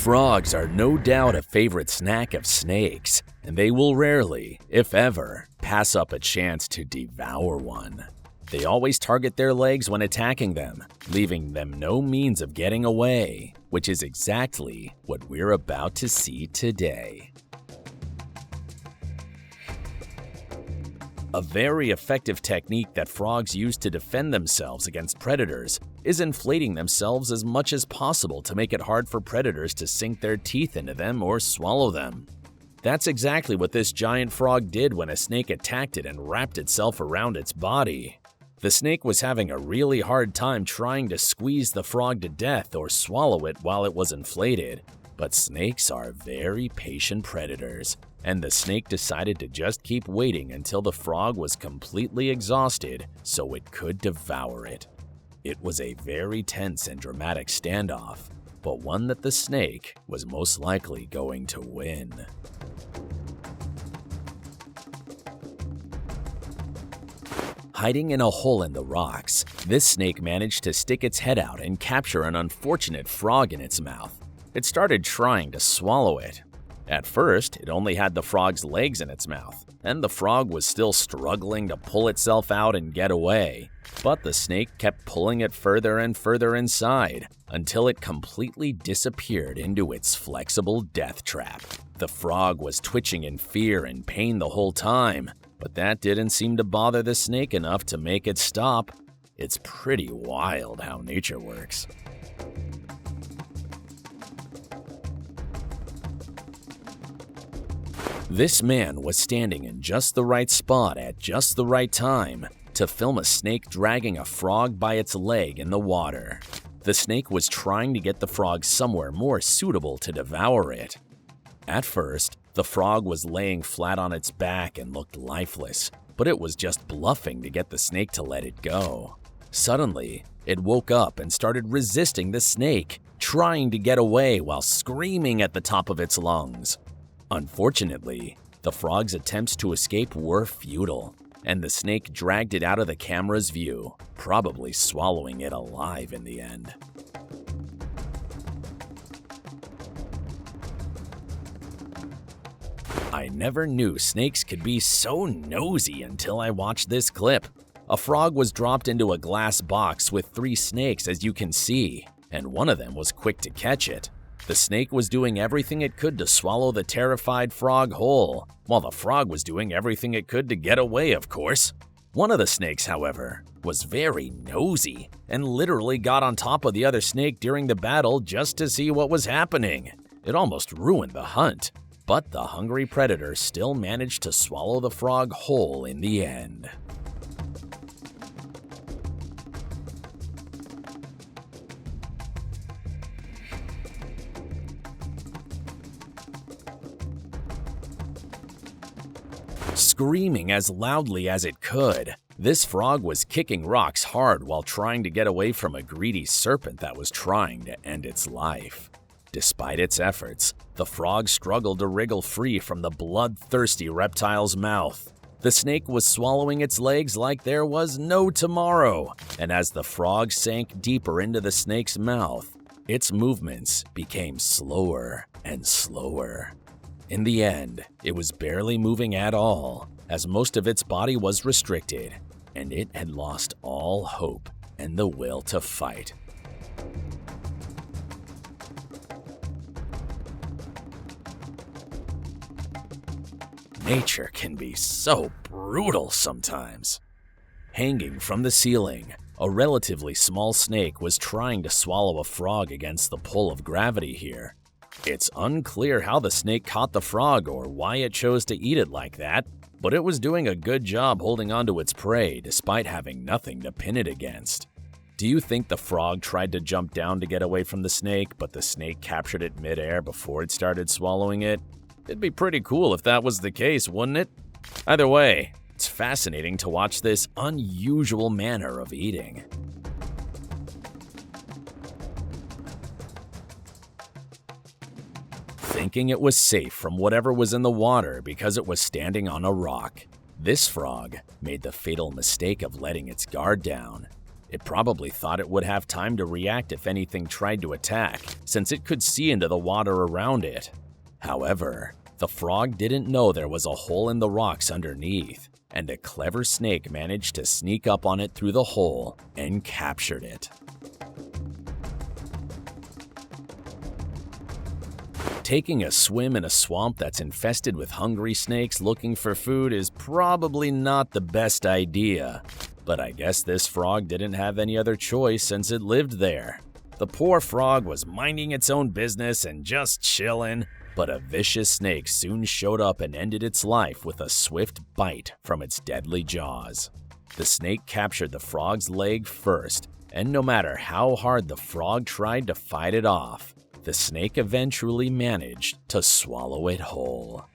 Frogs are no doubt a favorite snack of snakes, and they will rarely, if ever, pass up a chance to devour one. They always target their legs when attacking them, leaving them no means of getting away, which is exactly what we're about to see today. A very effective technique that frogs use to defend themselves against predators is inflating themselves as much as possible to make it hard for predators to sink their teeth into them or swallow them. That's exactly what this giant frog did when a snake attacked it and wrapped itself around its body. The snake was having a really hard time trying to squeeze the frog to death or swallow it while it was inflated, but snakes are very patient predators, and the snake decided to just keep waiting until the frog was completely exhausted so it could devour it. It was a very tense and dramatic standoff, but one that the snake was most likely going to win. Hiding in a hole in the rocks, this snake managed to stick its head out and capture an unfortunate frog in its mouth. It started trying to swallow it. At first, it only had the frog's legs in its mouth, and the frog was still struggling to pull itself out and get away. But the snake kept pulling it further and further inside, until it completely disappeared into its flexible death trap. The frog was twitching in fear and pain the whole time, but that didn't seem to bother the snake enough to make it stop. It's pretty wild how nature works. This man was standing in just the right spot at just the right time to film a snake dragging a frog by its leg in the water. The snake was trying to get the frog somewhere more suitable to devour it. At first, the frog was laying flat on its back and looked lifeless, but it was just bluffing to get the snake to let it go. Suddenly, it woke up and started resisting the snake, trying to get away while screaming at the top of its lungs. Unfortunately, the frog's attempts to escape were futile, and the snake dragged it out of the camera's view, probably swallowing it alive in the end. I never knew snakes could be so nosy until I watched this clip. A frog was dropped into a glass box with 3 snakes, as you can see, and one of them was quick to catch it. The snake was doing everything it could to swallow the terrified frog whole, while the frog was doing everything it could to get away, of course. One of the snakes, however, was very nosy and literally got on top of the other snake during the battle just to see what was happening. It almost ruined the hunt, but the hungry predator still managed to swallow the frog whole in the end. Screaming as loudly as it could, this frog was kicking rocks hard while trying to get away from a greedy serpent that was trying to end its life. Despite its efforts, the frog struggled to wriggle free from the bloodthirsty reptile's mouth. The snake was swallowing its legs like there was no tomorrow, and as the frog sank deeper into the snake's mouth, its movements became slower and slower. In the end, it was barely moving at all, as most of its body was restricted, and it had lost all hope and the will to fight. Nature can be so brutal sometimes. Hanging from the ceiling, a relatively small snake was trying to swallow a frog against the pull of gravity here. It's unclear how the snake caught the frog or why it chose to eat it like that, but it was doing a good job holding onto its prey despite having nothing to pin it against. Do you think the frog tried to jump down to get away from the snake, but the snake captured it midair before it started swallowing it? It'd be pretty cool if that was the case, wouldn't it? Either way, it's fascinating to watch this unusual manner of eating. Thinking it was safe from whatever was in the water because it was standing on a rock, this frog made the fatal mistake of letting its guard down. It probably thought it would have time to react if anything tried to attack, since it could see into the water around it. However, the frog didn't know there was a hole in the rocks underneath, and a clever snake managed to sneak up on it through the hole and captured it. Taking a swim in a swamp that's infested with hungry snakes looking for food is probably not the best idea, but I guess this frog didn't have any other choice since it lived there. The poor frog was minding its own business and just chilling, but a vicious snake soon showed up and ended its life with a swift bite from its deadly jaws. The snake captured the frog's leg first, and no matter how hard the frog tried to fight it off, the snake eventually managed to swallow it whole.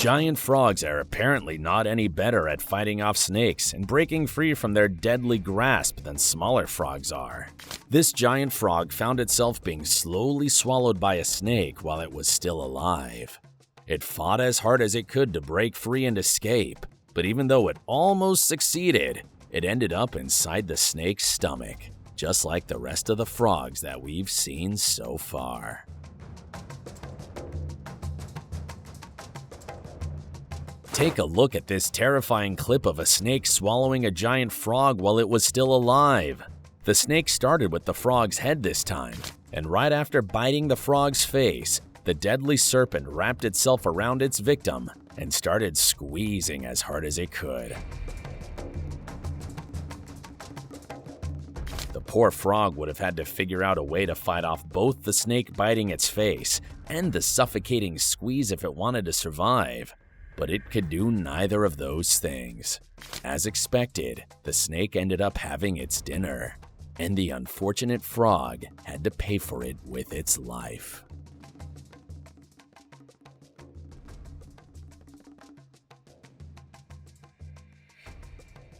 Giant frogs are apparently not any better at fighting off snakes and breaking free from their deadly grasp than smaller frogs are. This giant frog found itself being slowly swallowed by a snake while it was still alive. It fought as hard as it could to break free and escape, but even though it almost succeeded, it ended up inside the snake's stomach, just like the rest of the frogs that we've seen so far. Take a look at this terrifying clip of a snake swallowing a giant frog while it was still alive. The snake started with the frog's head this time, and right after biting the frog's face, the deadly serpent wrapped itself around its victim and started squeezing as hard as it could. The poor frog would have had to figure out a way to fight off both the snake biting its face and the suffocating squeeze if it wanted to survive, but it could do neither of those things. As expected, the snake ended up having its dinner, and the unfortunate frog had to pay for it with its life.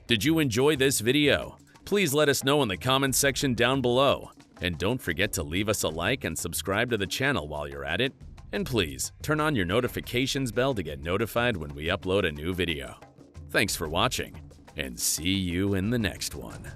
Did you enjoy this video? Please let us know in the comments section down below. And don't forget to leave us a like and subscribe to the channel while you're at it. And please, turn on your notifications bell to get notified when we upload a new video. Thanks for watching, and see you in the next one.